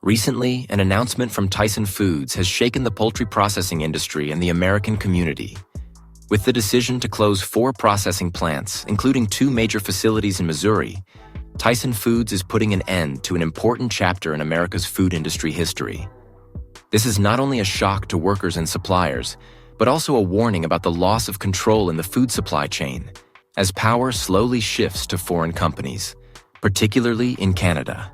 Recently, an announcement from Tyson Foods has shaken the poultry processing industry and the American community. With the decision to close 4 processing plants, including 2 major facilities in Missouri, Tyson Foods is putting an end to an important chapter in America's food industry history. This is not only a shock to workers and suppliers, but also a warning about the loss of control in the food supply chain, as power slowly shifts to foreign companies, particularly in Canada.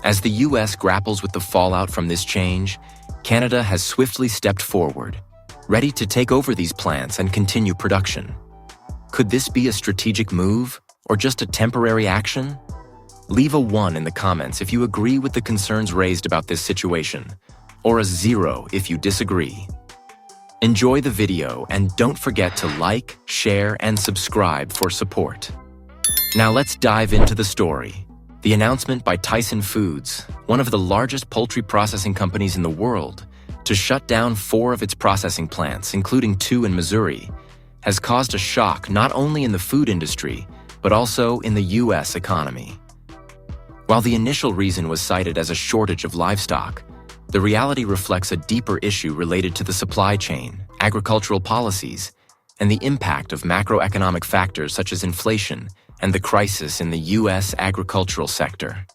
As the U.S. grapples with the fallout from this change, Canada has swiftly stepped forward, ready to take over these plants and continue production. Could this be a strategic move, or just a temporary action? Leave a 1 in the comments if you agree with the concerns raised about this situation, or a 0 if you disagree. Enjoy the video and don't forget to like, share, and subscribe for support. Now let's dive into the story. The announcement by Tyson Foods, one of the largest poultry processing companies in the world, to shut down 4 of its processing plants, including 2 in Missouri, has caused a shock not only in the food industry, but also in the U.S. economy. While the initial reason was cited as a shortage of livestock, the reality reflects a deeper issue related to the supply chain, agricultural policies, and the impact of macroeconomic factors such as inflation and the crisis in the U.S. agricultural sector.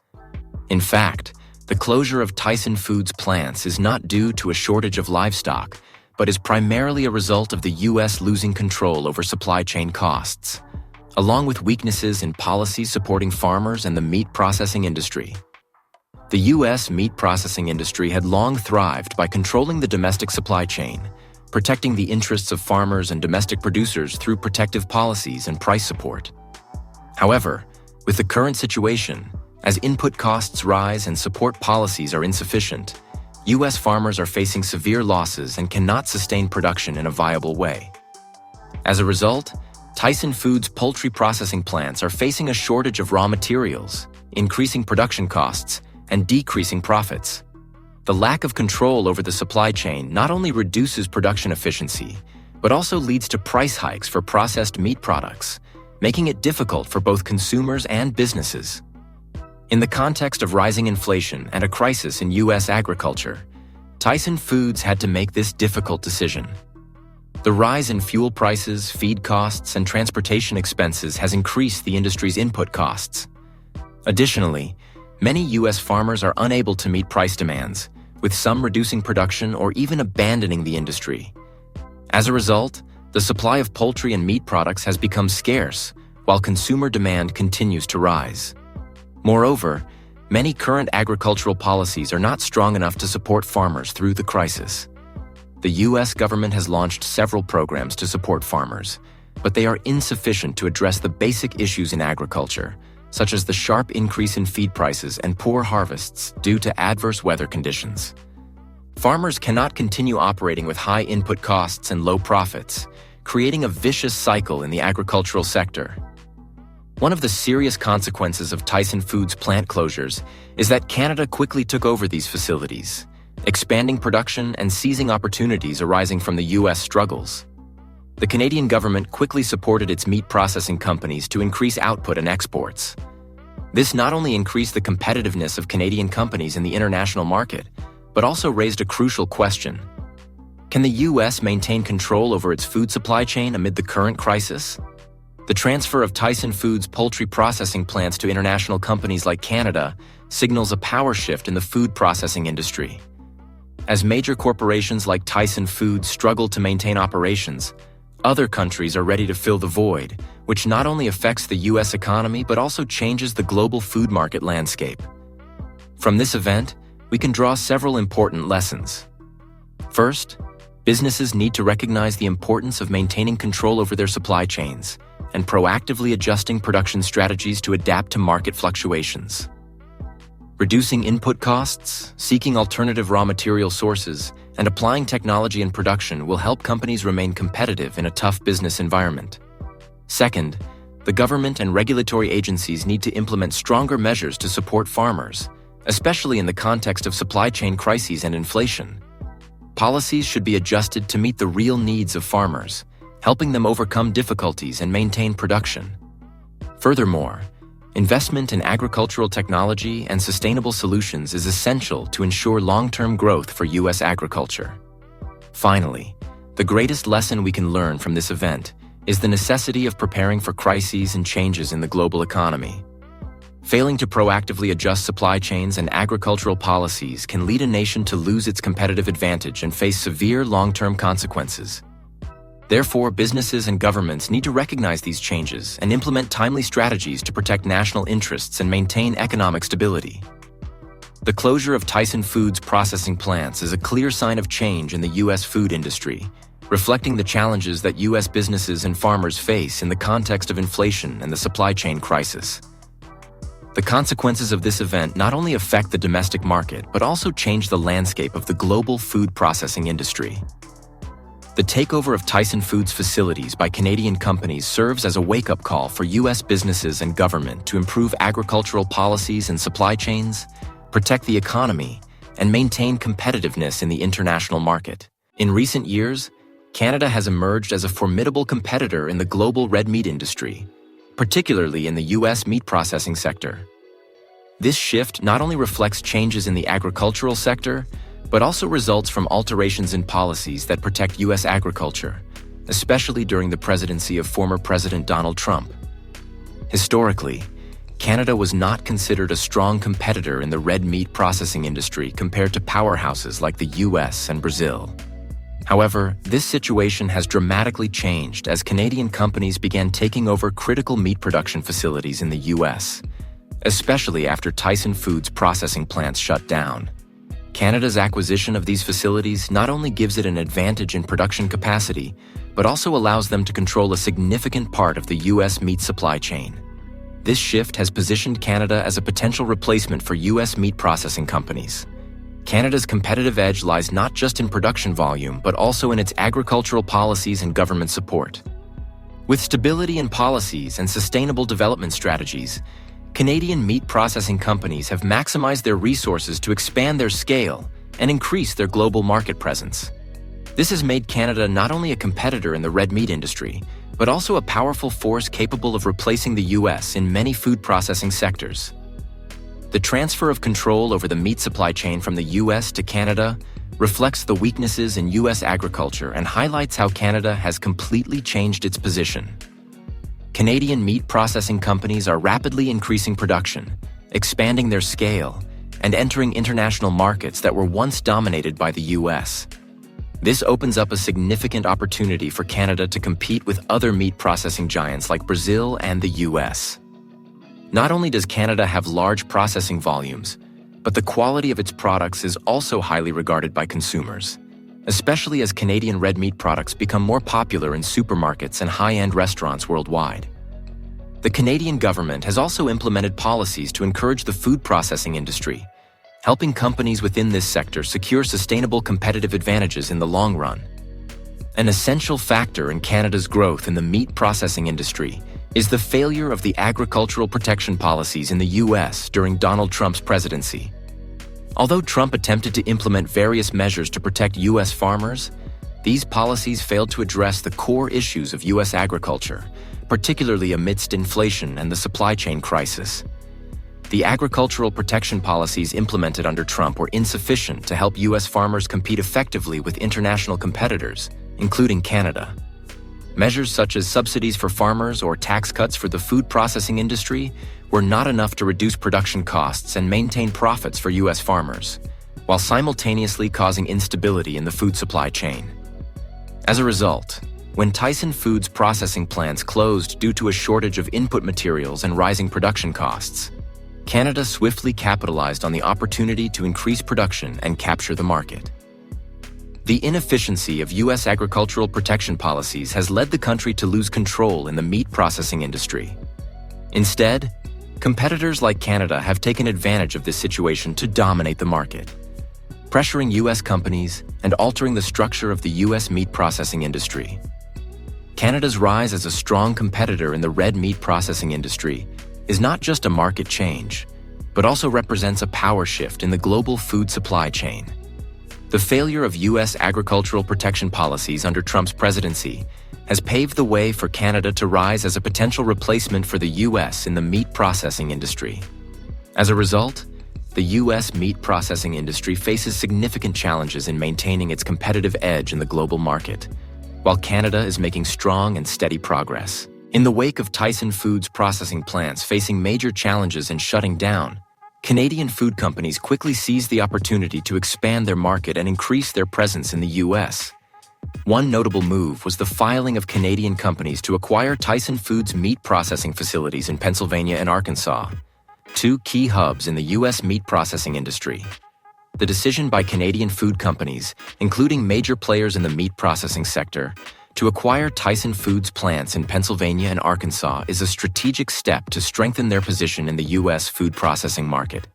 In fact, the closure of Tyson Foods plants is not due to a shortage of livestock, but is primarily a result of the U.S. losing control over supply chain costs, along with weaknesses in policies supporting farmers and the meat processing industry. The U.S. meat processing industry had long thrived by controlling the domestic supply chain, protecting the interests of farmers and domestic producers through protective policies and price support. However, with the current situation, as input costs rise and support policies are insufficient, U.S. farmers are facing severe losses and cannot sustain production in a viable way. As a result, Tyson Foods poultry processing plants are facing a shortage of raw materials, increasing production costs, and decreasing profits. The lack of control over the supply chain not only reduces production efficiency, but also leads to price hikes for processed meat products, making it difficult for both consumers and businesses. In the context of rising inflation and a crisis in U.S. agriculture, Tyson Foods had to make this difficult decision. The rise in fuel prices, feed costs, and transportation expenses has increased the industry's input costs. Additionally, many U.S. farmers are unable to meet price demands, with some reducing production or even abandoning the industry. As a result, the supply of poultry and meat products has become scarce, while consumer demand continues to rise. Moreover, many current agricultural policies are not strong enough to support farmers through the crisis. The U.S. government has launched several programs to support farmers, but they are insufficient to address the basic issues in agriculture, such as the sharp increase in feed prices and poor harvests due to adverse weather conditions. Farmers cannot continue operating with high input costs and low profits, creating a vicious cycle in the agricultural sector. One of the serious consequences of Tyson Foods plant closures is that Canada quickly took over these facilities, expanding production and seizing opportunities arising from the U.S. struggles. The Canadian government quickly supported its meat processing companies to increase output and exports. This not only increased the competitiveness of Canadian companies in the international market, but also raised a crucial question. Can the U.S. maintain control over its food supply chain amid the current crisis? The transfer of Tyson Foods poultry processing plants to international companies like Canada signals a power shift in the food processing industry. As major corporations like Tyson Foods struggle to maintain operations, other countries are ready to fill the void, which not only affects the U.S. economy but also changes the global food market landscape. From this event, we can draw several important lessons. First, businesses need to recognize the importance of maintaining control over their supply chains and proactively adjusting production strategies to adapt to market fluctuations. Reducing input costs, seeking alternative raw material sources, and applying technology in production will help companies remain competitive in a tough business environment. Second, the government and regulatory agencies need to implement stronger measures to support farmers, especially in the context of supply chain crises and inflation. Policies should be adjusted to meet the real needs of farmers, helping them overcome difficulties and maintain production. Furthermore, Investment in agricultural technology and sustainable solutions is essential to ensure long-term growth for U.S. agriculture. Finally, the greatest lesson we can learn from this event is the necessity of preparing for crises and changes in the global economy. Failing to proactively adjust supply chains and agricultural policies can lead a nation to lose its competitive advantage and face severe long-term consequences. Therefore, businesses and governments need to recognize these changes and implement timely strategies to protect national interests and maintain economic stability. The closure of Tyson Foods processing plants is a clear sign of change in the U.S. food industry, reflecting the challenges that U.S. businesses and farmers face in the context of inflation and the supply chain crisis. The consequences of this event not only affect the domestic market, but also change the landscape of the global food processing industry. The takeover of Tyson Foods facilities by Canadian companies serves as a wake-up call for U.S. businesses and government to improve agricultural policies and supply chains, protect the economy, and maintain competitiveness in the international market. In recent years, Canada has emerged as a formidable competitor in the global red meat industry, particularly in the U.S. meat processing sector. This shift not only reflects changes in the agricultural sector, but also results from alterations in policies that protect U.S. agriculture, especially during the presidency of former President Donald Trump. Historically, Canada was not considered a strong competitor in the red meat processing industry compared to powerhouses like the U.S. and Brazil. However, this situation has dramatically changed as Canadian companies began taking over critical meat production facilities in the U.S., especially after Tyson Foods processing plants shut down. Canada's acquisition of these facilities not only gives it an advantage in production capacity, but also allows them to control a significant part of the U.S. meat supply chain. This shift has positioned Canada as a potential replacement for U.S. meat processing companies. Canada's competitive edge lies not just in production volume, but also in its agricultural policies and government support. With stability in policies and sustainable development strategies, Canadian meat processing companies have maximized their resources to expand their scale and increase their global market presence. This has made Canada not only a competitor in the red meat industry, but also a powerful force capable of replacing the U.S. in many food processing sectors. The transfer of control over the meat supply chain from the U.S. to Canada reflects the weaknesses in U.S. agriculture and highlights how Canada has completely changed its position. Canadian meat processing companies are rapidly increasing production, expanding their scale, and entering international markets that were once dominated by the U.S. This opens up a significant opportunity for Canada to compete with other meat processing giants like Brazil and the U.S. Not only does Canada have large processing volumes, but the quality of its products is also highly regarded by consumers, especially as Canadian red meat products become more popular in supermarkets and high-end restaurants worldwide. The Canadian government has also implemented policies to encourage the food processing industry, helping companies within this sector secure sustainable competitive advantages in the long run. An essential factor in Canada's growth in the meat processing industry is the failure of the agricultural protection policies in the U.S. during Donald Trump's presidency. Although Trump attempted to implement various measures to protect U.S. farmers, these policies failed to address the core issues of U.S. agriculture, particularly amidst inflation and the supply chain crisis. The agricultural protection policies implemented under Trump were insufficient to help U.S. farmers compete effectively with international competitors, including Canada. Measures such as subsidies for farmers or tax cuts for the food processing industry were not enough to reduce production costs and maintain profits for U.S. farmers, while simultaneously causing instability in the food supply chain. As a result, when Tyson Foods processing plants closed due to a shortage of input materials and rising production costs, Canada swiftly capitalized on the opportunity to increase production and capture the market. The inefficiency of U.S. agricultural protection policies has led the country to lose control in the meat processing industry. Instead, competitors like Canada have taken advantage of this situation to dominate the market, pressuring U.S. companies and altering the structure of the U.S. meat processing industry. Canada's rise as a strong competitor in the red meat processing industry is not just a market change, but also represents a power shift in the global food supply chain. The failure of U.S. agricultural protection policies under Trump's presidency has paved the way for Canada to rise as a potential replacement for the U.S. in the meat processing industry. As a result, the U.S. meat processing industry faces significant challenges in maintaining its competitive edge in the global market, while Canada is making strong and steady progress. In the wake of Tyson Foods processing plants facing major challenges and shutting down, Canadian food companies quickly seized the opportunity to expand their market and increase their presence in the U.S. One notable move was the filing of Canadian companies to acquire Tyson Foods meat processing facilities in Pennsylvania and Arkansas, two key hubs in the U.S. meat processing industry. The decision by Canadian food companies, including major players in the meat processing sector, to acquire Tyson Foods plants in Pennsylvania and Arkansas is a strategic step to strengthen their position in the U.S. food processing market.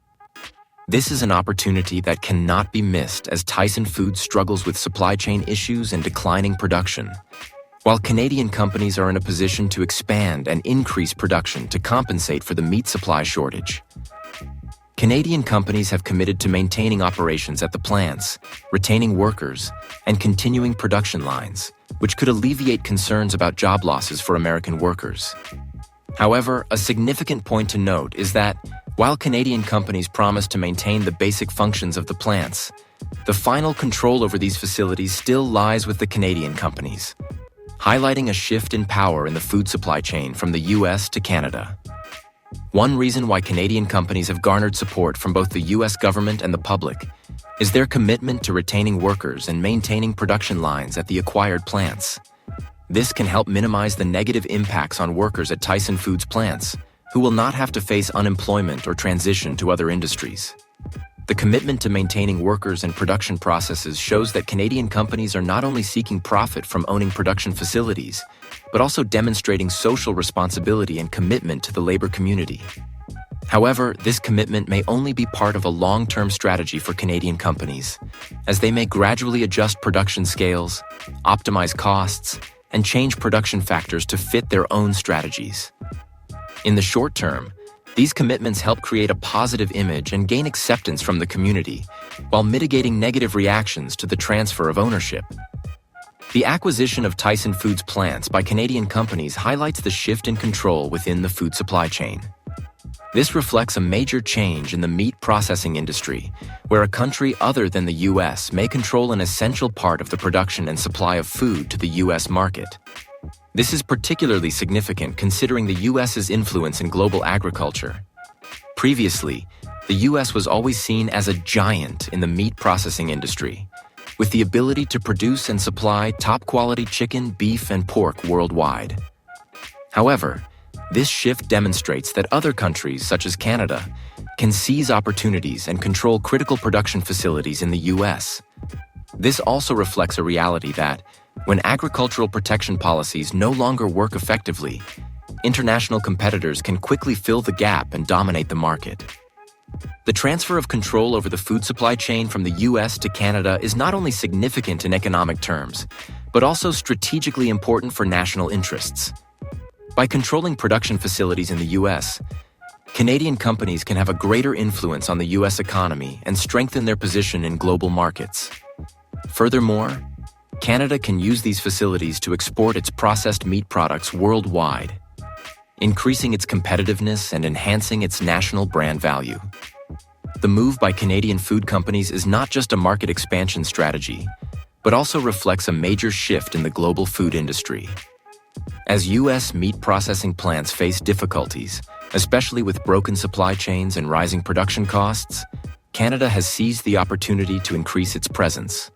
This is an opportunity that cannot be missed as Tyson Foods struggles with supply chain issues and declining production, while Canadian companies are in a position to expand and increase production to compensate for the meat supply shortage. Canadian companies have committed to maintaining operations at the plants, retaining workers, and continuing production lines, which could alleviate concerns about job losses for American workers. However, a significant point to note is that, while Canadian companies promise to maintain the basic functions of the plants, the final control over these facilities still lies with the Canadian companies, highlighting a shift in power in the food supply chain from the U.S. to Canada. One reason why Canadian companies have garnered support from both the U.S. government and the public is their commitment to retaining workers and maintaining production lines at the acquired plants. This can help minimize the negative impacts on workers at Tyson Foods plants, who will not have to face unemployment or transition to other industries. The commitment to maintaining workers and production processes shows that Canadian companies are not only seeking profit from owning production facilities, but also demonstrating social responsibility and commitment to the labor community. However, this commitment may only be part of a long-term strategy for Canadian companies, as they may gradually adjust production scales, optimize costs, and change production factors to fit their own strategies. In the short term, these commitments help create a positive image and gain acceptance from the community, while mitigating negative reactions to the transfer of ownership. The acquisition of Tyson Foods plants by Canadian companies highlights the shift in control within the food supply chain. This reflects a major change in the meat processing industry, where a country other than the U.S. may control an essential part of the production and supply of food to the U.S. market. This is particularly significant considering the U.S.'s influence in global agriculture. Previously, the U.S. was always seen as a giant in the meat processing industry, with the ability to produce and supply top-quality chicken, beef, and pork worldwide. However, this shift demonstrates that other countries, such as Canada, can seize opportunities and control critical production facilities in the U.S. This also reflects a reality that, when agricultural protection policies no longer work effectively, international competitors can quickly fill the gap and dominate the market. The transfer of control over the food supply chain from the U.S. to Canada is not only significant in economic terms, but also strategically important for national interests. By controlling production facilities in the U.S., Canadian companies can have a greater influence on the U.S. economy and strengthen their position in global markets. Furthermore, Canada can use these facilities to export its processed meat products worldwide, increasing its competitiveness and enhancing its national brand value. The move by Canadian food companies is not just a market expansion strategy, but also reflects a major shift in the global food industry. As U.S. meat processing plants face difficulties, especially with broken supply chains and rising production costs, Canada has seized the opportunity to increase its presence,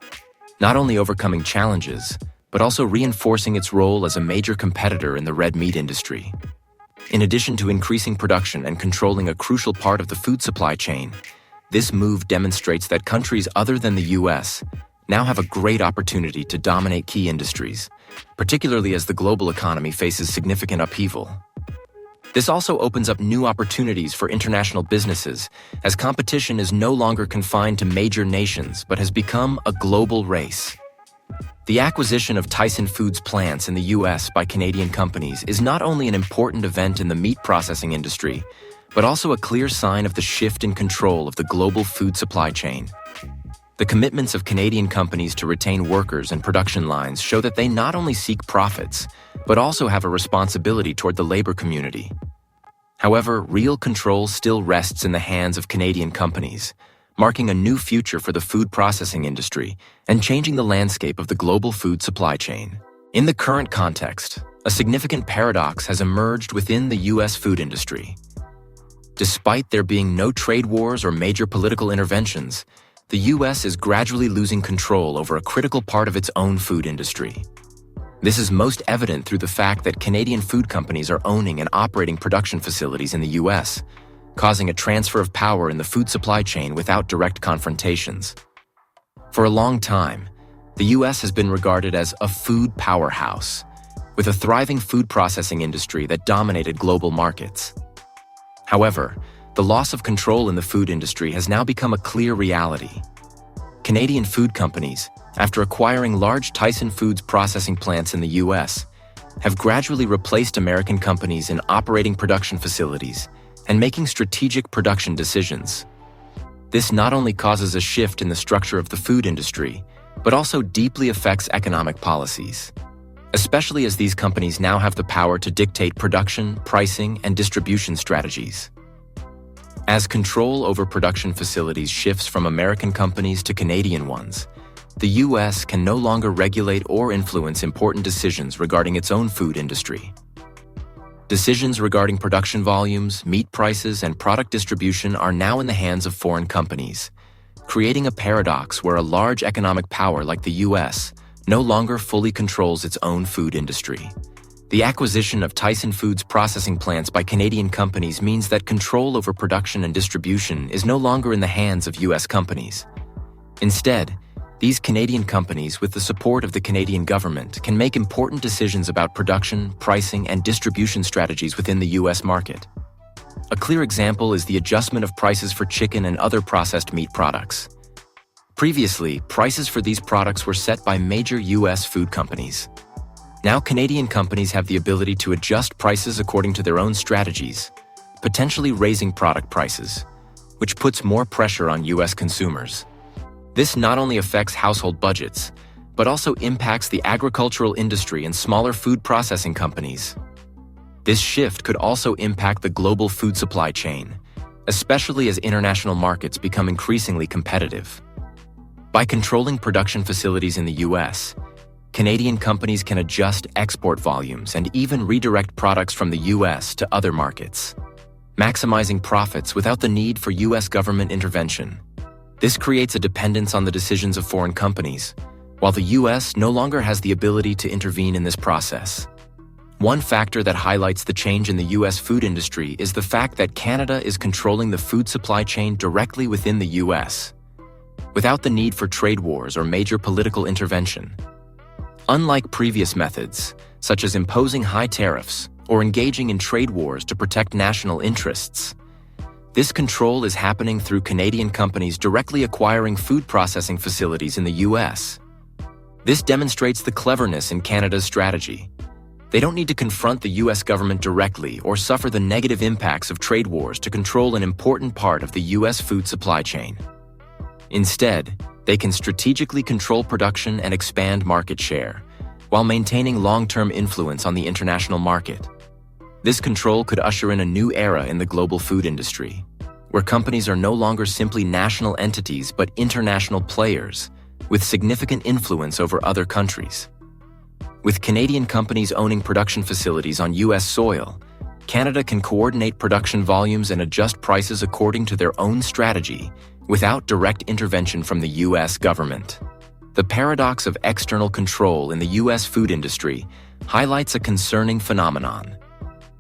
not only overcoming challenges, but also reinforcing its role as a major competitor in the red meat industry. In addition to increasing production and controlling a crucial part of the food supply chain, this move demonstrates that countries other than the U.S. now have a great opportunity to dominate key industries, particularly as the global economy faces significant upheaval. This also opens up new opportunities for international businesses, as competition is no longer confined to major nations but has become a global race. The acquisition of Tyson Foods plants in the U.S. by Canadian companies is not only an important event in the meat processing industry, but also a clear sign of the shift in control of the global food supply chain. The commitments of Canadian companies to retain workers and production lines show that they not only seek profits, but also have a responsibility toward the labor community. However, real control still rests in the hands of Canadian companies, marking a new future for the food processing industry and changing the landscape of the global food supply chain. In the current context, a significant paradox has emerged within the U.S. food industry. Despite there being no trade wars or major political interventions, the U.S. is gradually losing control over a critical part of its own food industry. This is most evident through the fact that Canadian food companies are owning and operating production facilities in the U.S., causing a transfer of power in the food supply chain without direct confrontations. For a long time, the U.S. has been regarded as a food powerhouse, with a thriving food processing industry that dominated global markets. However, the loss of control in the food industry has now become a clear reality. Canadian food companies, after acquiring large Tyson Foods processing plants in the U.S., have gradually replaced American companies in operating production facilities and making strategic production decisions. This not only causes a shift in the structure of the food industry, but also deeply affects economic policies, especially as these companies now have the power to dictate production, pricing, and distribution strategies. As control over production facilities shifts from American companies to Canadian ones, the U.S. can no longer regulate or influence important decisions regarding its own food industry. Decisions regarding production volumes, meat prices, and product distribution are now in the hands of foreign companies, creating a paradox where a large economic power like the U.S. no longer fully controls its own food industry. The acquisition of Tyson Foods processing plants by Canadian companies means that control over production and distribution is no longer in the hands of U.S. companies. Instead, these Canadian companies, with the support of the Canadian government, can make important decisions about production, pricing, and distribution strategies within the U.S. market. A clear example is the adjustment of prices for chicken and other processed meat products. Previously, prices for these products were set by major U.S. food companies. Now Canadian companies have the ability to adjust prices according to their own strategies, potentially raising product prices, which puts more pressure on U.S. consumers. This not only affects household budgets, but also impacts the agricultural industry and smaller food processing companies. This shift could also impact the global food supply chain, especially as international markets become increasingly competitive. By controlling production facilities in the U.S., Canadian companies can adjust export volumes and even redirect products from the U.S. to other markets, maximizing profits without the need for U.S. government intervention. This creates a dependence on the decisions of foreign companies, while the U.S. no longer has the ability to intervene in this process. One factor that highlights the change in the U.S. food industry is the fact that Canada is controlling the food supply chain directly within the U.S., without the need for trade wars or major political intervention. Unlike previous methods, such as imposing high tariffs or engaging in trade wars to protect national interests, this control is happening through Canadian companies directly acquiring food processing facilities in the U.S. This demonstrates the cleverness in Canada's strategy. They don't need to confront the U.S. government directly or suffer the negative impacts of trade wars to control an important part of the U.S. food supply chain. Instead, they can strategically control production and expand market share, while maintaining long-term influence on the international market. This control could usher in a new era in the global food industry, where companies are no longer simply national entities but international players, with significant influence over other countries. With Canadian companies owning production facilities on U.S. soil, Canada can coordinate production volumes and adjust prices according to their own strategy, without direct intervention from the U.S. government. The paradox of external control in the U.S. food industry highlights a concerning phenomenon.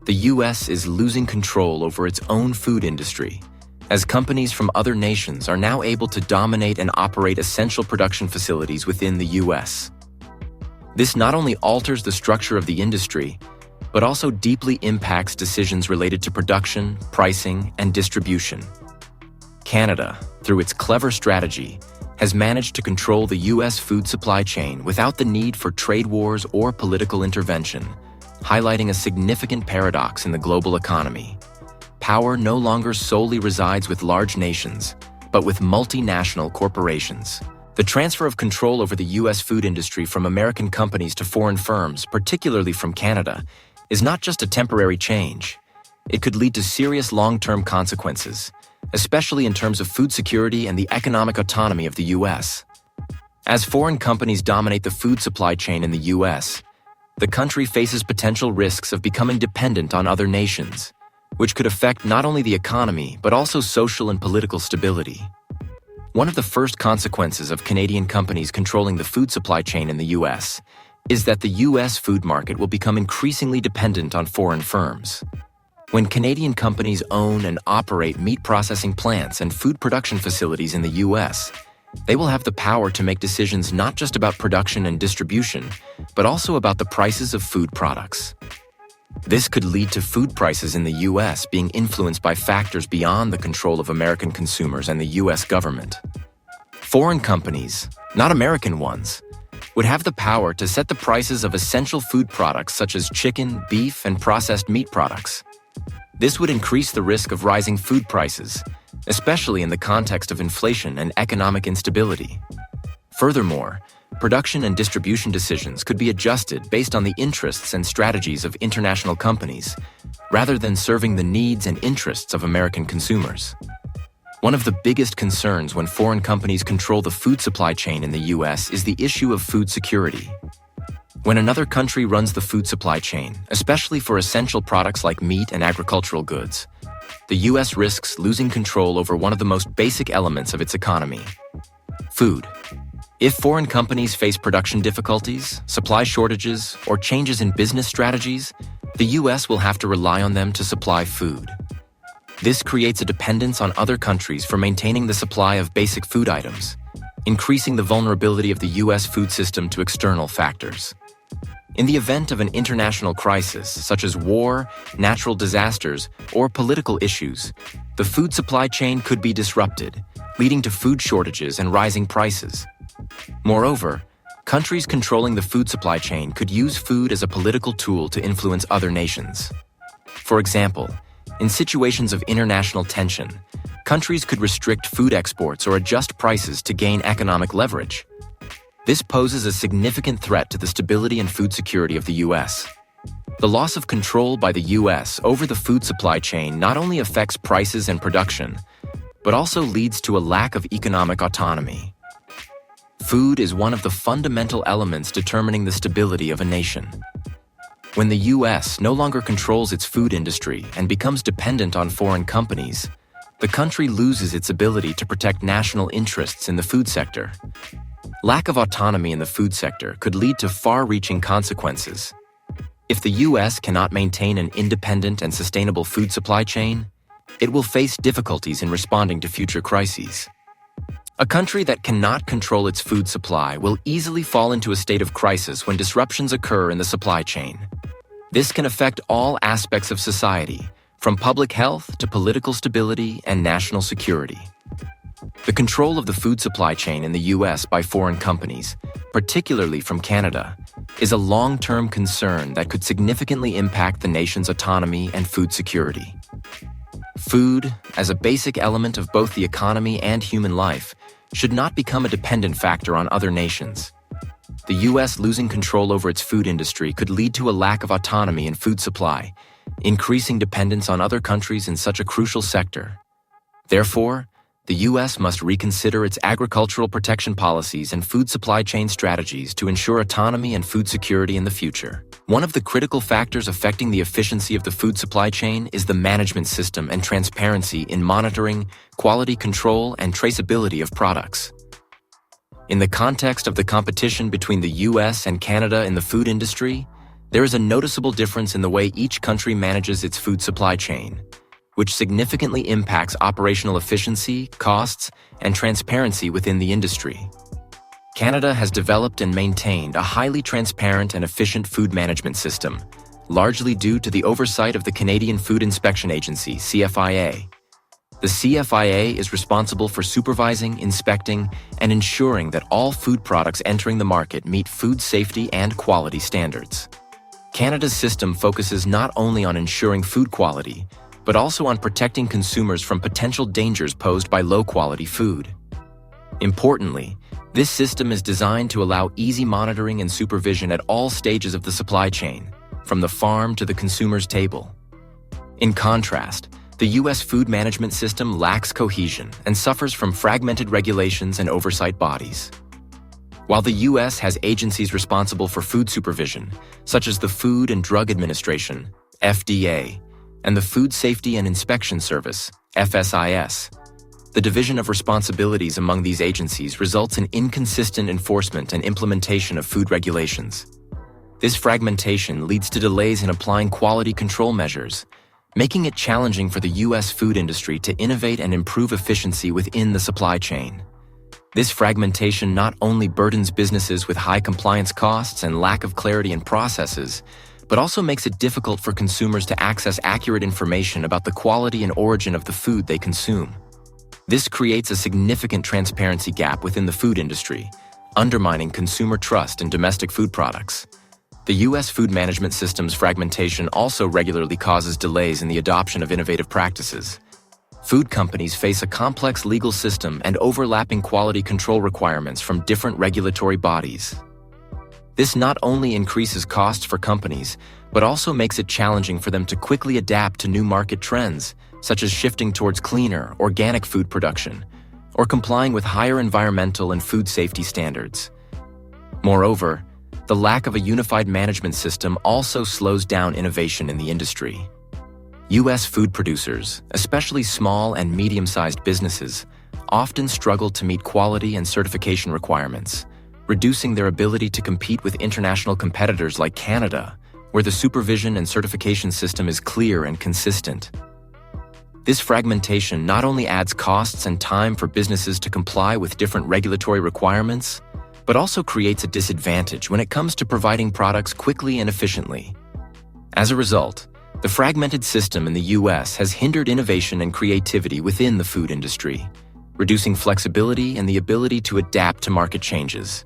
The U.S. is losing control over its own food industry, as companies from other nations are now able to dominate and operate essential production facilities within the U.S. This not only alters the structure of the industry, but also deeply impacts decisions related to production, pricing, and distribution. Canada, through its clever strategy, has managed to control the U.S. food supply chain without the need for trade wars or political intervention, highlighting a significant paradox in the global economy. Power no longer solely resides with large nations, but with multinational corporations. The transfer of control over the U.S. food industry from American companies to foreign firms, particularly from Canada, is not just a temporary change. It could lead to serious long-term consequences, especially in terms of food security and the economic autonomy of the U.S. As foreign companies dominate the food supply chain in the U.S., the country faces potential risks of becoming dependent on other nations, which could affect not only the economy but also social and political stability. One of the first consequences of Canadian companies controlling the food supply chain in the U.S. is that the U.S. food market will become increasingly dependent on foreign firms. When Canadian companies own and operate meat processing plants and food production facilities in the U.S., they will have the power to make decisions not just about production and distribution, but also about the prices of food products. This could lead to food prices in the U.S. being influenced by factors beyond the control of American consumers and the U.S. government. Foreign companies, not American ones, would have the power to set the prices of essential food products such as chicken, beef, and processed meat products. This would increase the risk of rising food prices, especially in the context of inflation and economic instability. Furthermore, production and distribution decisions could be adjusted based on the interests and strategies of international companies, rather than serving the needs and interests of American consumers. One of the biggest concerns when foreign companies control the food supply chain in the U.S. is the issue of food security. When another country runs the food supply chain, especially for essential products like meat and agricultural goods, the U.S. risks losing control over one of the most basic elements of its economy: food. If foreign companies face production difficulties, supply shortages, or changes in business strategies, the U.S. will have to rely on them to supply food. This creates a dependence on other countries for maintaining the supply of basic food items, increasing the vulnerability of the U.S. food system to external factors. In the event of an international crisis, such as war, natural disasters, or political issues, the food supply chain could be disrupted, leading to food shortages and rising prices. Moreover, countries controlling the food supply chain could use food as a political tool to influence other nations. For example, in situations of international tension, countries could restrict food exports or adjust prices to gain economic leverage. This poses a significant threat to the stability and food security of the U.S. The loss of control by the U.S. over the food supply chain not only affects prices and production, but also leads to a lack of economic autonomy. Food is one of the fundamental elements determining the stability of a nation. When the U.S. no longer controls its food industry and becomes dependent on foreign companies, the country loses its ability to protect national interests in the food sector. Lack of autonomy in the food sector could lead to far-reaching consequences. If the U.S. cannot maintain an independent and sustainable food supply chain, it will face difficulties in responding to future crises. A country that cannot control its food supply will easily fall into a state of crisis when disruptions occur in the supply chain. This can affect all aspects of society, from public health to political stability and national security. The control of the food supply chain in the U.S. by foreign companies, particularly from Canada, is a long-term concern that could significantly impact the nation's autonomy and food security. Food, as a basic element of both the economy and human life, should not become a dependent factor on other nations. The U.S. losing control over its food industry could lead to a lack of autonomy in food supply, increasing dependence on other countries in such a crucial sector. Therefore, the U.S. must reconsider its agricultural protection policies and food supply chain strategies to ensure autonomy and food security in the future. One of the critical factors affecting the efficiency of the food supply chain is the management system and transparency in monitoring, quality control, and traceability of products. In the context of the competition between the U.S. and Canada in the food industry, there is a noticeable difference in the way each country manages its food supply chain, which significantly impacts operational efficiency, costs, and transparency within the industry. Canada has developed and maintained a highly transparent and efficient food management system, largely due to the oversight of the Canadian Food Inspection Agency, CFIA. The CFIA is responsible for supervising, inspecting, and ensuring that all food products entering the market meet food safety and quality standards. Canada's system focuses not only on ensuring food quality, but also on protecting consumers from potential dangers posed by low-quality food. Importantly, this system is designed to allow easy monitoring and supervision at all stages of the supply chain, from the farm to the consumer's table. In contrast, the U.S. food management system lacks cohesion and suffers from fragmented regulations and oversight bodies. While the U.S. has agencies responsible for food supervision, such as the Food and Drug Administration, FDA, and the Food Safety and Inspection Service, FSIS, the division of responsibilities among these agencies results in inconsistent enforcement and implementation of food regulations. This fragmentation leads to delays in applying quality control measures, making it challenging for the U.S. food industry to innovate and improve efficiency within the supply chain. This fragmentation not only burdens businesses with high compliance costs and lack of clarity in processes, but also makes it difficult for consumers to access accurate information about the quality and origin of the food they consume. This creates a significant transparency gap within the food industry, undermining consumer trust in domestic food products. The U.S. food management system's fragmentation also regularly causes delays in the adoption of innovative practices. Food companies face a complex legal system and overlapping quality control requirements from different regulatory bodies. This not only increases costs for companies, but also makes it challenging for them to quickly adapt to new market trends, such as shifting towards cleaner, organic food production, or complying with higher environmental and food safety standards. Moreover, the lack of a unified management system also slows down innovation in the industry. U.S. food producers, especially small and medium-sized businesses, often struggle to meet quality and certification requirements, reducing their ability to compete with international competitors like Canada, where the supervision and certification system is clear and consistent. This fragmentation not only adds costs and time for businesses to comply with different regulatory requirements, but also creates a disadvantage when it comes to providing products quickly and efficiently. As a result, the fragmented system in the U.S. has hindered innovation and creativity within the food industry, reducing flexibility and the ability to adapt to market changes.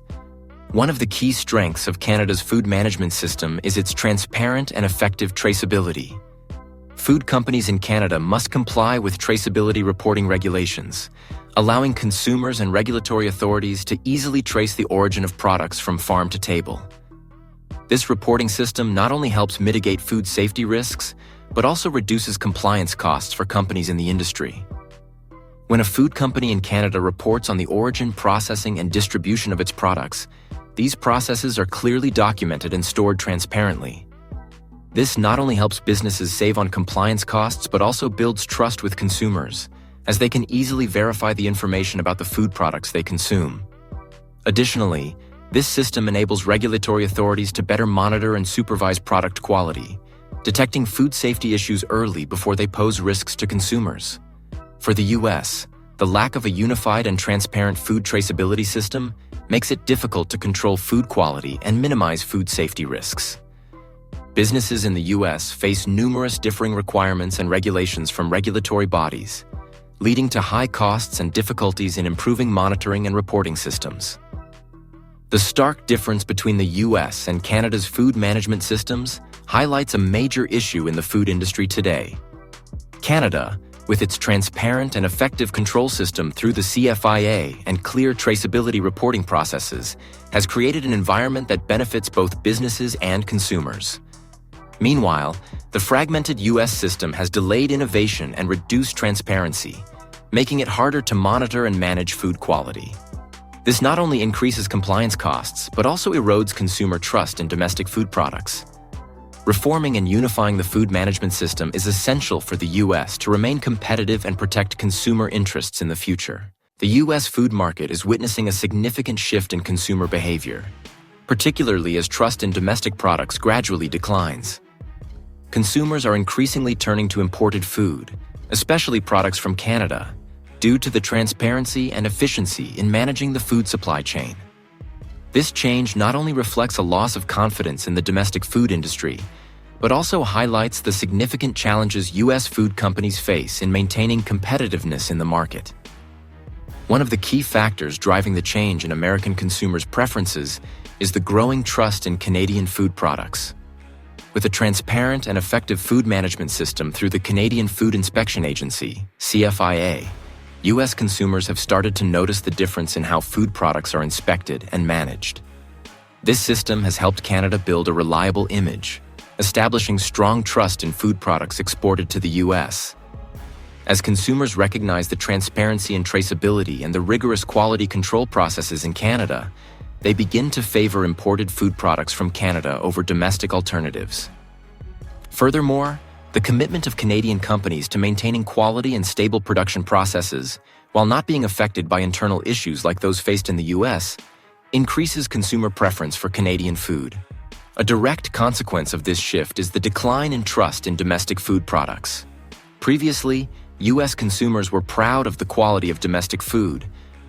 One of the key strengths of Canada's food management system is its transparent and effective traceability. Food companies in Canada must comply with traceability reporting regulations, allowing consumers and regulatory authorities to easily trace the origin of products from farm to table. This reporting system not only helps mitigate food safety risks, but also reduces compliance costs for companies in the industry. When a food company in Canada reports on the origin, processing, and distribution of its products, these processes are clearly documented and stored transparently. This not only helps businesses save on compliance costs, but also builds trust with consumers, as they can easily verify the information about the food products they consume. Additionally, this system enables regulatory authorities to better monitor and supervise product quality, detecting food safety issues early before they pose risks to consumers. For the U.S., the lack of a unified and transparent food traceability system makes it difficult to control food quality and minimize food safety risks. Businesses in the U.S. face numerous differing requirements and regulations from regulatory bodies, leading to high costs and difficulties in improving monitoring and reporting systems. The stark difference between the U.S. and Canada's food management systems highlights a major issue in the food industry today. Canada, with its transparent and effective control system through the CFIA and clear traceability reporting processes, has created an environment that benefits both businesses and consumers. Meanwhile, the fragmented U.S. system has delayed innovation and reduced transparency, making it harder to monitor and manage food quality. This not only increases compliance costs, but also erodes consumer trust in domestic food products. Reforming and unifying the food management system is essential for the U.S. to remain competitive and protect consumer interests in the future. The U.S. food market is witnessing a significant shift in consumer behavior, particularly as trust in domestic products gradually declines. Consumers are increasingly turning to imported food, especially products from Canada, due to the transparency and efficiency in managing the food supply chain. This change not only reflects a loss of confidence in the domestic food industry, but also highlights the significant challenges U.S. food companies face in maintaining competitiveness in the market. One of the key factors driving the change in American consumers' preferences is the growing trust in Canadian food products. With a transparent and effective food management system through the Canadian Food Inspection Agency, CFIA, U.S. consumers have started to notice the difference in how food products are inspected and managed. This system has helped Canada build a reliable image, establishing strong trust in food products exported to the U.S. As consumers recognize the transparency and traceability and the rigorous quality control processes in Canada, they begin to favor imported food products from Canada over domestic alternatives. Furthermore, the commitment of Canadian companies to maintaining quality and stable production processes, while not being affected by internal issues like those faced in the U.S., increases consumer preference for Canadian food. A direct consequence of this shift is the decline in trust in domestic food products. Previously, U.S. consumers were proud of the quality of domestic food,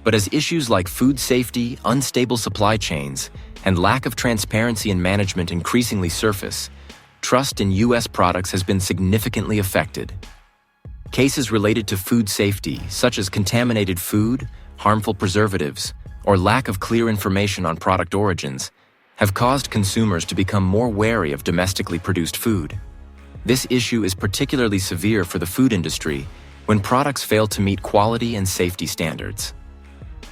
but as issues like food safety, unstable supply chains, and lack of transparency in management increasingly surface, trust in U.S. products has been significantly affected. Cases related to food safety, such as contaminated food, harmful preservatives, or lack of clear information on product origins, have caused consumers to become more wary of domestically produced food. This issue is particularly severe for the food industry when products fail to meet quality and safety standards.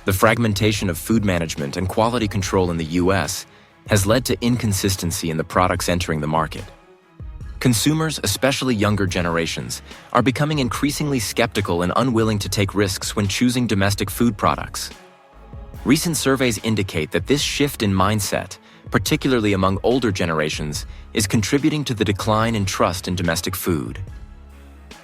The fragmentation of food management and quality control in the U.S. has led to inconsistency in the products entering the market. Consumers, especially younger generations, are becoming increasingly skeptical and unwilling to take risks when choosing domestic food products. Recent surveys indicate that this shift in mindset, particularly among older generations, is contributing to the decline in trust in domestic food.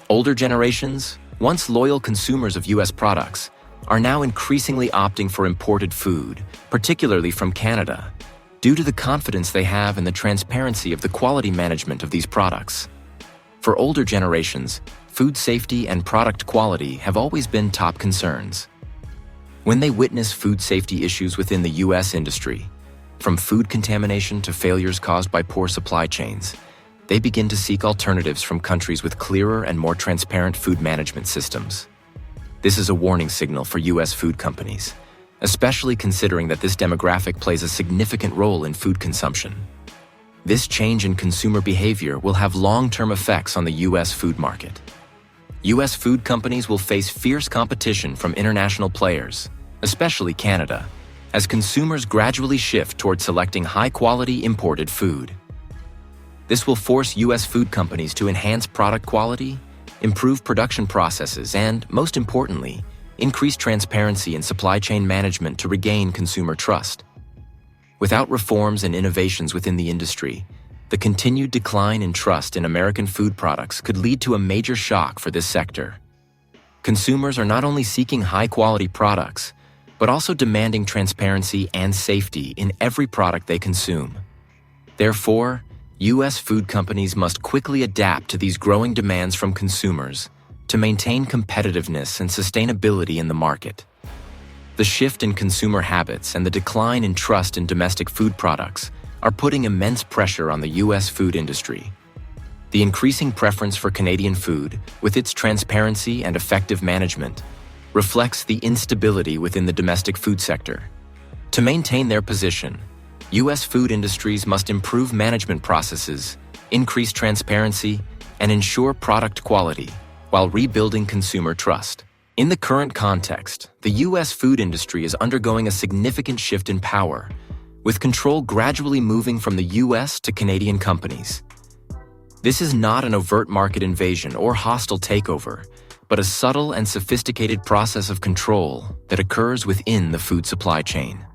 Older generations, once loyal consumers of U.S. products, are now increasingly opting for imported food, particularly from Canada, due to the confidence they have in the transparency of the quality management of these products. For older generations, food safety and product quality have always been top concerns. When they witness food safety issues within the U.S. industry, from food contamination to failures caused by poor supply chains, they begin to seek alternatives from countries with clearer and more transparent food management systems. This is a warning signal for U.S. food companies, especially considering that this demographic plays a significant role in food consumption. This change in consumer behavior will have long-term effects on the U.S. food market. U.S. food companies will face fierce competition from international players, especially Canada, as consumers gradually shift toward selecting high-quality imported food. This will force U.S. food companies to enhance product quality, improve production processes, and, most importantly, increase transparency in supply chain management to regain consumer trust. Without reforms and innovations within the industry, the continued decline in trust in American food products could lead to a major shock for this sector. Consumers are not only seeking high-quality products, but also demanding transparency and safety in every product they consume. Therefore, U.S. food companies must quickly adapt to these growing demands from consumers to maintain competitiveness and sustainability in the market. The shift in consumer habits and the decline in trust in domestic food products are putting immense pressure on the U.S. food industry. The increasing preference for Canadian food, with its transparency and effective management, reflects the instability within the domestic food sector. To maintain their position, U.S. food industries must improve management processes, increase transparency, and ensure product quality while rebuilding consumer trust. In the current context, the U.S. food industry is undergoing a significant shift in power, with control gradually moving from the U.S. to Canadian companies. This is not an overt market invasion or hostile takeover, but a subtle and sophisticated process of control that occurs within the food supply chain.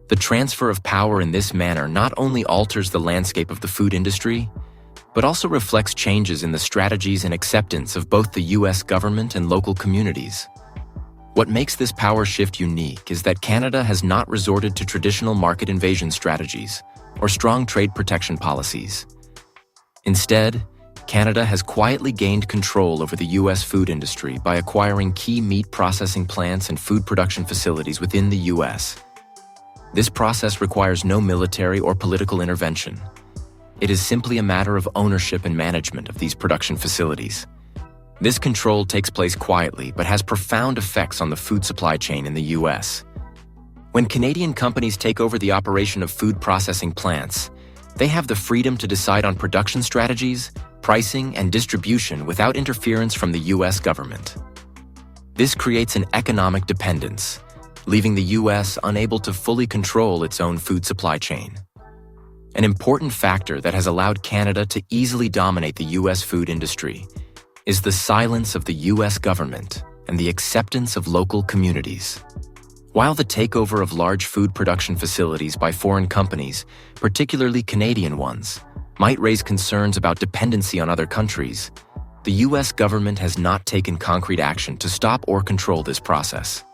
The transfer of power in this manner not only alters the landscape of the food industry, but also reflects changes in the strategies and acceptance of both the U.S. government and local communities. What makes this power shift unique is that Canada has not resorted to traditional market invasion strategies or strong trade protection policies. Instead, Canada has quietly gained control over the U.S. food industry by acquiring key meat processing plants and food production facilities within the U.S. This process requires no military or political intervention. It is simply a matter of ownership and management of these production facilities. This control takes place quietly but has profound effects on the food supply chain in the U.S. When Canadian companies take over the operation of food processing plants, They have the freedom to decide on production strategies, pricing, and distribution without interference from the U.S. government. This creates an economic dependence, leaving the U.S. unable to fully control its own food supply chain. An important factor that has allowed Canada to easily dominate the U.S. food industry is the silence of the U.S. government and the acceptance of local communities. While the takeover of large food production facilities by foreign companies, particularly Canadian ones, might raise concerns about dependency on other countries, the U.S. government has not taken concrete action to stop or control this process.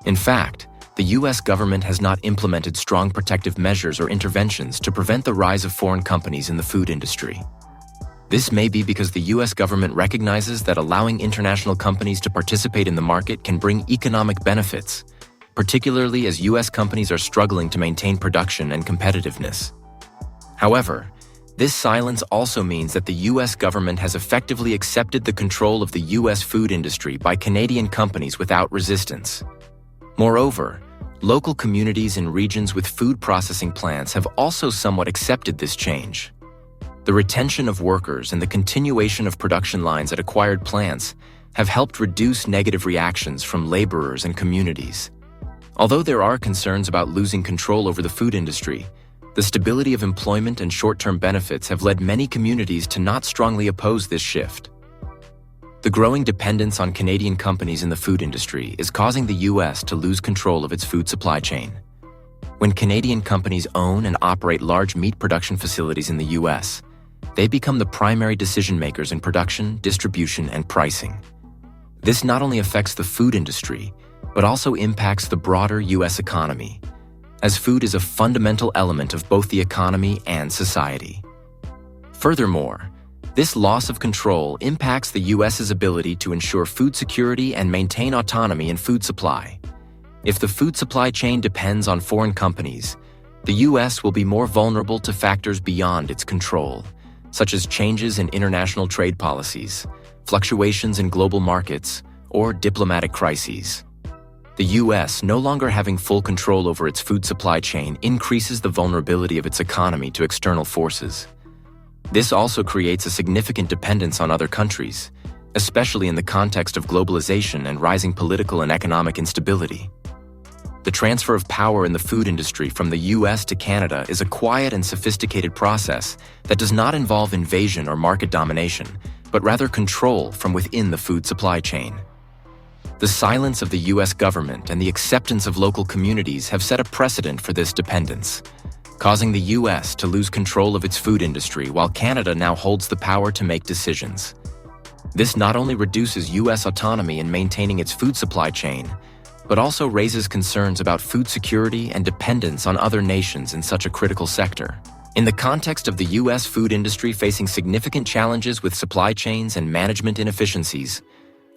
In fact, the U.S. government has not implemented strong protective measures or interventions to prevent the rise of foreign companies in the food industry. This may be because the U.S. government recognizes that allowing international companies to participate in the market can bring economic benefits, particularly as U.S. companies are struggling to maintain production and competitiveness. However, this silence also means that the U.S. government has effectively accepted the control of the U.S. food industry by Canadian companies without resistance. Moreover, local communities in regions with food processing plants have also somewhat accepted this change. The retention of workers and the continuation of production lines at acquired plants have helped reduce negative reactions from laborers and communities. Although there are concerns about losing control over the food industry, the stability of employment and short-term benefits have led many communities to not strongly oppose this shift. The growing dependence on Canadian companies in the food industry is causing the U.S. to lose control of its food supply chain. When Canadian companies own and operate large meat production facilities in the U.S., they become the primary decision-makers in production, distribution, and pricing. This not only affects the food industry, but also impacts the broader U.S. economy, as food is a fundamental element of both the economy and society. Furthermore, this loss of control impacts the U.S.'s ability to ensure food security and maintain autonomy in food supply. If the food supply chain depends on foreign companies, the U.S. will be more vulnerable to factors beyond its control, such as changes in international trade policies, fluctuations in global markets, or diplomatic crises. The U.S. no longer having full control over its food supply chain increases the vulnerability of its economy to external forces. This also creates a significant dependence on other countries, especially in the context of globalization and rising political and economic instability. The transfer of power in the food industry from the U.S. to Canada is a quiet and sophisticated process that does not involve invasion or market domination, but rather control from within the food supply chain. The silence of the U.S. government and the acceptance of local communities have set a precedent for this dependence, causing the U.S. to lose control of its food industry while Canada now holds the power to make decisions. This not only reduces U.S. autonomy in maintaining its food supply chain, but also raises concerns about food security and dependence on other nations in such a critical sector. In the context of the U.S. food industry facing significant challenges with supply chains and management inefficiencies,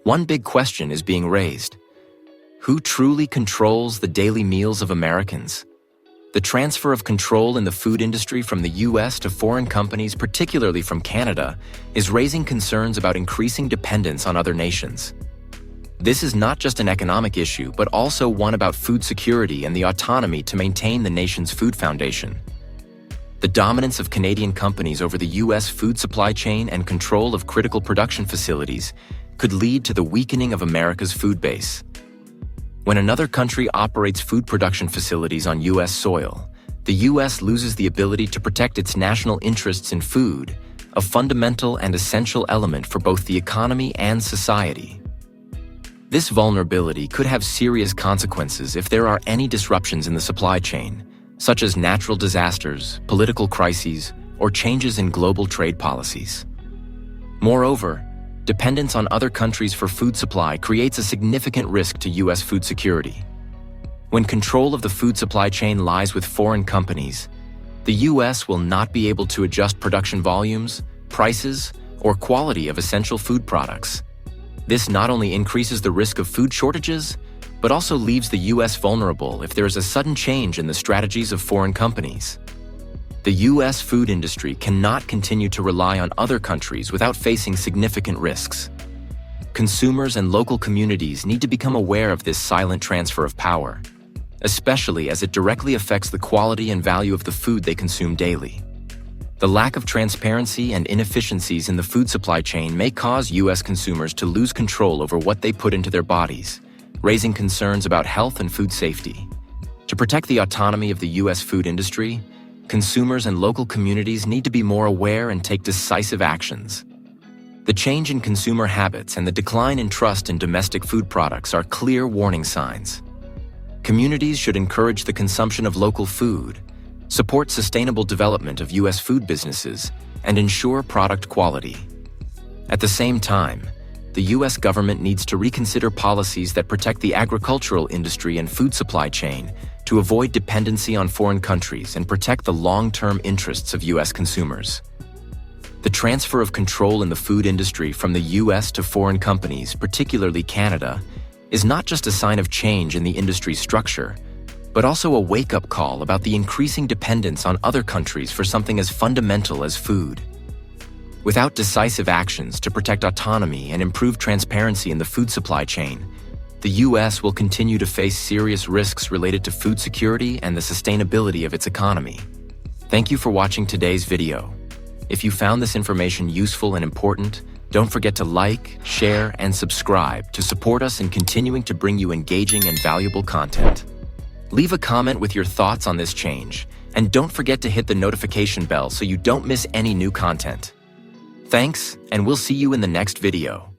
one big question is being raised. Who truly controls the daily meals of Americans? The transfer of control in the food industry from the U.S. to foreign companies, particularly from Canada, is raising concerns about increasing dependence on other nations. This is not just an economic issue, but also one about food security and the autonomy to maintain the nation's food foundation. The dominance of Canadian companies over the U.S. food supply chain and control of critical production facilities could lead to the weakening of America's food base. When another country operates food production facilities on U.S. soil, the U.S. loses the ability to protect its national interests in food, a fundamental and essential element for both the economy and society. This vulnerability could have serious consequences if there are any disruptions in the supply chain, such as natural disasters, political crises, or changes in global trade policies. Moreover, dependence on other countries for food supply creates a significant risk to U.S. food security. When control of the food supply chain lies with foreign companies, the U.S. will not be able to adjust production volumes, prices, or quality of essential food products. This not only increases the risk of food shortages, but also leaves the U.S. vulnerable if there is a sudden change in the strategies of foreign companies. The U.S. food industry cannot continue to rely on other countries without facing significant risks. Consumers and local communities need to become aware of this silent transfer of power, especially as it directly affects the quality and value of the food they consume daily. The lack of transparency and inefficiencies in the food supply chain may cause U.S. consumers to lose control over what they put into their bodies, raising concerns about health and food safety. To protect the autonomy of the U.S. food industry, consumers and local communities need to be more aware and take decisive actions. The change in consumer habits and the decline in trust in domestic food products are clear warning signs. Communities should encourage the consumption of local food, support sustainable development of U.S. food businesses, and ensure product quality. At the same time, the U.S. government needs to reconsider policies that protect the agricultural industry and food supply chain to avoid dependency on foreign countries and protect the long-term interests of U.S. consumers. The transfer of control in the food industry from the U.S. to foreign companies, particularly Canada, is not just a sign of change in the industry's structure, but also a wake-up call about the increasing dependence on other countries for something as fundamental as food. Without decisive actions to protect autonomy and improve transparency in the food supply chain, the U.S. will continue to face serious risks related to food security and the sustainability of its economy. Thank you for watching today's video. If you found this information useful and important, don't forget to like, share, and subscribe to support us in continuing to bring you engaging and valuable content. Leave a comment with your thoughts on this change, and don't forget to hit the notification bell so you don't miss any new content. Thanks, and we'll see you in the next video.